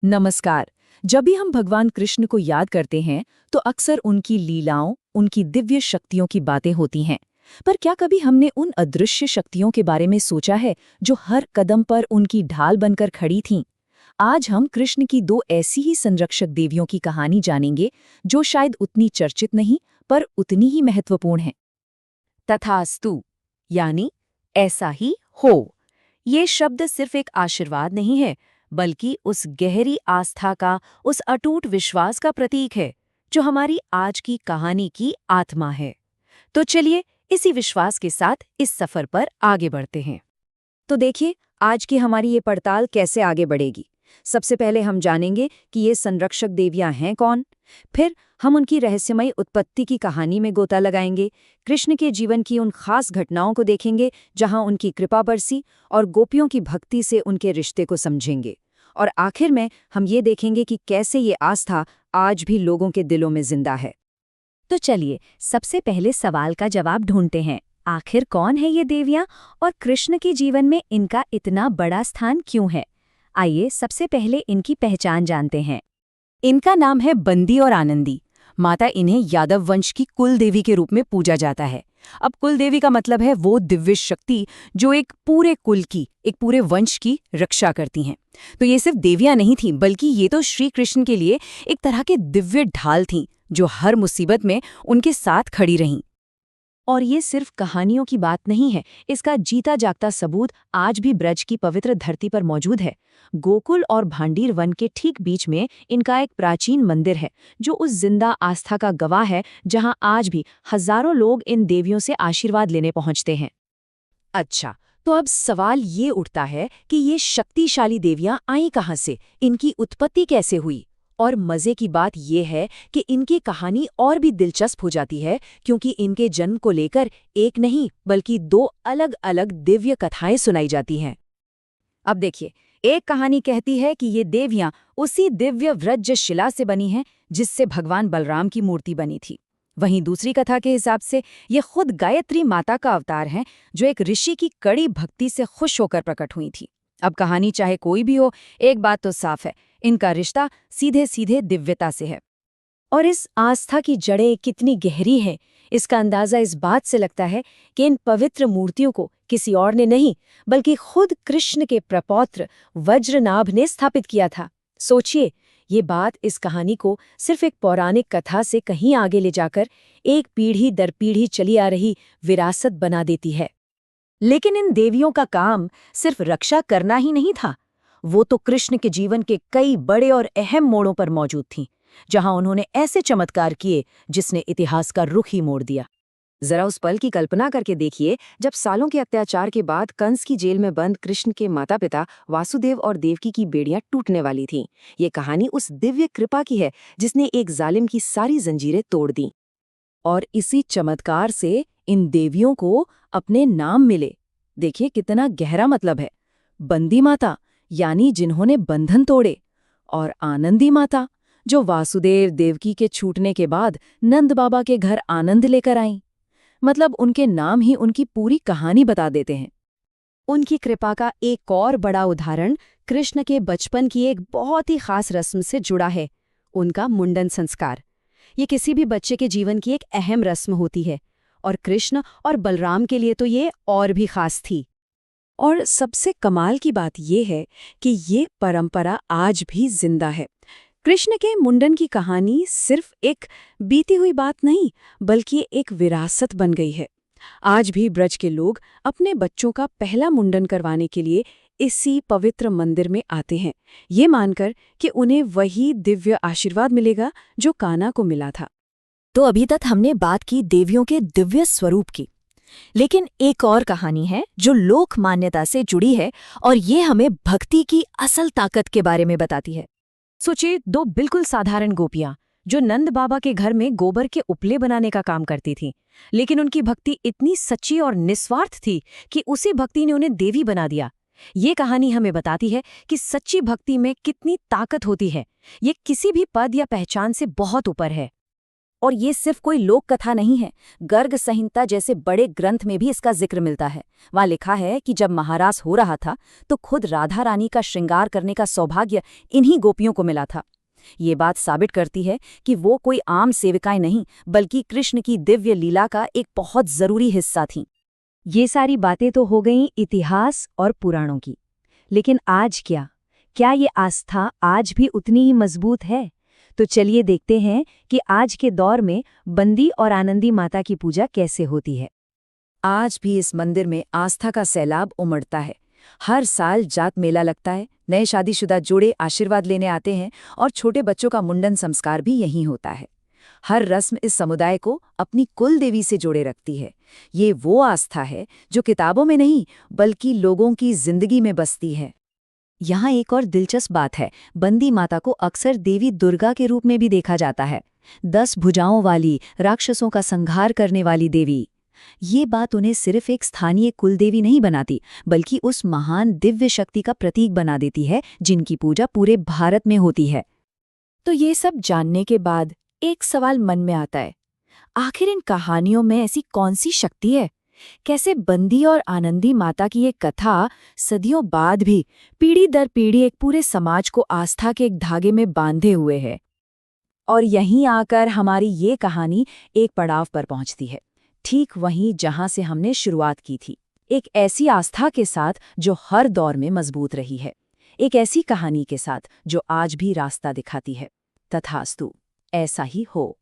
नमस्कार। जब भी हम भगवान कृष्ण को याद करते हैं तो अक्सर उनकी लीलाओं, उनकी दिव्य शक्तियों की बातें होती हैं। पर क्या कभी हमने उन अदृश्य शक्तियों के बारे में सोचा है जो हर कदम पर उनकी ढाल बनकर खड़ी थीं? आज हम कृष्ण की दो ऐसी ही संरक्षक देवियों की कहानी जानेंगे जो शायद उतनी चर्चित नहीं पर उतनी ही महत्वपूर्ण है। तथास्तु यानी ऐसा ही हो। ये शब्द सिर्फ एक आशीर्वाद नहीं है, बल्कि उस गहरी आस्था का, उस अटूट विश्वास का प्रतीक है जो हमारी आज की कहानी की आत्मा है। तो चलिए इसी विश्वास के साथ इस सफर पर आगे बढ़ते हैं। तो देखिए, आज की हमारी ये पड़ताल कैसे आगे बढ़ेगी। सबसे पहले हम जानेंगे कि ये संरक्षक देवियां हैं कौन। फिर हम उनकी रहस्यमयी उत्पत्ति की कहानी में गोता लगाएंगे, कृष्ण के जीवन की उन खास घटनाओं को देखेंगे जहां उनकी कृपा बरसी, और गोपियों की भक्ति से उनके रिश्ते को समझेंगे। और आखिर में हम ये देखेंगे कि कैसे ये आस्था आज भी लोगों के दिलों में जिंदा है। तो चलिए सबसे पहले सवाल का जवाब ढूंढते हैं। आखिर कौन है ये देवियां और कृष्ण के जीवन में इनका इतना बड़ा स्थान क्यों है? आइए सबसे पहले इनकी पहचान जानते हैं। इनका नाम है बंदी और आनंदी। माता इन्हें यादव वंश की कुल देवी के रूप में पूजा जाता है। अब कुल देवी का मतलब है वो दिव्य शक्ति जो एक पूरे कुल की, एक पूरे वंश की रक्षा करती हैं। तो ये सिर्फ देवियां नहीं थीं, बल्कि ये तो श्री कृष्ण के लिए एक तरह के दिव्य ढाल थीं जो हर मुसीबत में उनके साथ खड़ी रहीं। और ये सिर्फ कहानियों की बात नहीं है, इसका जीता जागता सबूत आज भी ब्रज की पवित्र धरती पर मौजूद है। गोकुल और भांडीर वन के ठीक बीच में इनका एक प्राचीन मंदिर है जो उस जिंदा आस्था का गवाह है, जहां आज भी हजारों लोग इन देवियों से आशीर्वाद लेने पहुंचते हैं। अच्छा, तो अब सवाल ये उठता है कि ये शक्तिशाली देवियां आईं कहां से, इनकी उत्पत्ति कैसे हुई? और मजे की बात यह है कि इनकी कहानी और भी दिलचस्प हो जाती है, क्योंकि इनके जन्म को लेकर एक नहीं बल्कि दो अलग-अलग दिव्य कथाएं सुनाई जाती हैं। अब देखिए, एक कहानी कहती है कि ये देवियां उसी दिव्य व्रज शिला से बनी हैं जिससे भगवान बलराम की मूर्ति बनी थी। वहीं दूसरी कथा के हिसाब से ये खुद गायत्री माता का अवतार हैं जो एक ऋषि की कड़ी भक्ति से खुश होकर प्रकट हुई थी। अब कहानी चाहे कोई भी हो, एक बात तो साफ है, इनका रिश्ता सीधे सीधे दिव्यता से है। और इस आस्था की जड़ें कितनी गहरी हैं, इसका अंदाजा इस बात से लगता है कि इन पवित्र मूर्तियों को किसी और ने नहीं, बल्कि खुद कृष्ण के प्रपौत्र वज्रनाभ ने स्थापित किया था। सोचिए, ये बात इस कहानी को सिर्फ एक पौराणिक कथा से कहीं आगे ले जाकर एक पीढ़ी दर पीढ़ी चली आ रही विरासत बना देती है। लेकिन इन देवियों का काम सिर्फ रक्षा करना ही नहीं था, वो तो कृष्ण के जीवन के कई बड़े और अहम मोड़ों पर मौजूद थीं, जहां उन्होंने ऐसे चमत्कार किए जिसने इतिहास का रुख ही मोड़ दिया। जरा उस पल की कल्पना करके देखिए जब सालों के अत्याचार के बाद कंस की जेल में बंद कृष्ण के माता पिता वासुदेव और देवकी की बेड़ियां टूटने वाली थीं। ये कहानी उस दिव्य कृपा की है जिसने एक जालिम की सारी जंजीरें तोड़ दी। और इसी चमत्कार से इन देवियों को अपने नाम मिले। देखिए कितना गहरा मतलब है। बंदी माता यानी जिन्होंने बंधन तोड़े, और आनंदी माता जो वासुदेव देवकी के छूटने के बाद नंद बाबा के घर आनंद लेकर आईं। मतलब उनके नाम ही उनकी पूरी कहानी बता देते हैं। उनकी कृपा का एक और बड़ा उदाहरण कृष्ण के बचपन की एक बहुत ही खास रस्म से जुड़ा है, उनका मुंडन संस्कार। ये किसी भी बच्चे के जीवन की एक अहम रस्म होती है, और कृष्ण और बलराम के लिए तो ये और भी खास थी। और सबसे कमाल की बात ये है कि ये परंपरा आज भी जिंदा है। कृष्ण के मुंडन की कहानी सिर्फ एक बीती हुई बात नहीं, बल्कि एक विरासत बन गई है। आज भी ब्रज के लोग अपने बच्चों का पहला मुंडन करवाने के लिए इसी पवित्र मंदिर में आते हैं, ये मानकर कि उन्हें वही दिव्य आशीर्वाद मिलेगा जो कान्हा को मिला था। तो अभी तक हमने बात की देवियों के दिव्य स्वरूप की, लेकिन एक और कहानी है जो लोक मान्यता से जुड़ी है, और ये हमें भक्ति की असल ताकत के बारे में बताती है। सोचिए, दो बिल्कुल साधारण गोपियां जो नंद बाबा के घर में गोबर के उपले बनाने का काम करती थीं, लेकिन उनकी भक्ति इतनी सच्ची और निस्वार्थ थी कि उसी भक्ति ने उन्हें देवी बना दिया। ये कहानी हमें बताती है कि सच्ची भक्ति में कितनी ताकत होती है। ये किसी भी पद या पहचान से बहुत ऊपर है। और ये सिर्फ कोई लोक कथा नहीं है, गर्ग संहिता जैसे बड़े ग्रंथ में भी इसका जिक्र मिलता है। वहाँ लिखा है कि जब महारास हो रहा था तो खुद राधा रानी का श्रृंगार करने का सौभाग्य इन्हीं गोपियों को मिला था। ये बात साबित करती है कि वो कोई आम सेविकाएं नहीं, बल्कि कृष्ण की दिव्य लीला का एक बहुत जरूरी हिस्सा थीं। ये सारी बातें तो हो गईं इतिहास और पुराणों की, लेकिन आज क्या ये आस्था आज भी उतनी ही मजबूत है? तो चलिए देखते हैं कि आज के दौर में बंदी और आनंदी माता की पूजा कैसे होती है। आज भी इस मंदिर में आस्था का सैलाब उमड़ता है। हर साल जात मेला लगता है, नए शादीशुदा जोड़े आशीर्वाद लेने आते हैं और छोटे बच्चों का मुंडन संस्कार भी यहीं होता है। हर रस्म इस समुदाय को अपनी कुल देवी से जोड़े रखती है। ये वो आस्था है जो किताबों में नहीं, बल्कि लोगों की जिंदगी में बसती है। यहाँ एक और दिलचस्प बात है, बंदी माता को अक्सर देवी दुर्गा के रूप में भी देखा जाता है। 10 भुजाओं वाली, राक्षसों का संहार करने वाली देवी। ये बात उन्हें सिर्फ एक स्थानीय कुलदेवी नहीं बनाती, बल्कि उस महान दिव्य शक्ति का प्रतीक बना देती है जिनकी पूजा पूरे भारत में होती है। तो ये सब जानने के बाद एक सवाल मन में आता है, आखिर इन कहानियों में ऐसी कौन सी शक्ति है? कैसे बंदी और आनंदी माता की ये कथा सदियों बाद भी पीढ़ी दर पीढ़ी एक पूरे समाज को आस्था के एक धागे में बांधे हुए है? और यहीं आकर हमारी ये कहानी एक पड़ाव पर पहुंचती है, ठीक वहीं जहां से हमने शुरुआत की थी। एक ऐसी आस्था के साथ जो हर दौर में मजबूत रही है, एक ऐसी कहानी के साथ जो आज भी रास्ता दिखाती है। तथास्तु, ऐसा ही हो।